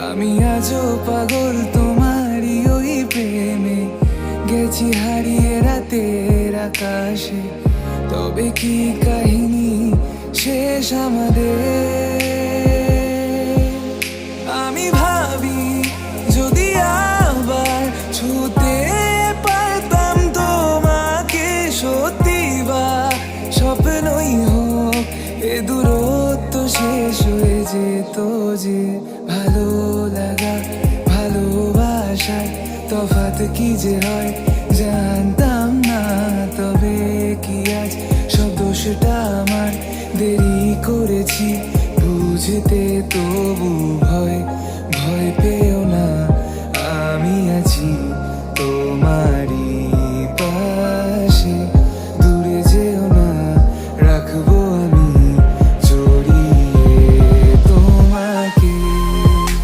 আমি আজও পাগল তোমারই ওই প্রেমে, গেছি হারিয়ে রাতের আকাশে। তবে কি কাহিনী শেষ আমাদের? আমি ভাবি যদি আবার ছুতে পারতাম তোমাকে, সত্যি বা স্বপ্নই হোক এ দূরত্ব শেষ হয়ে যেত যে। ভালো লাগা ভালোবাসার তফাৎ কি যে হয় জানতাম না। তবে কি আজ সব দোষটা আমার, দেরি করেছি বুঝতে তবু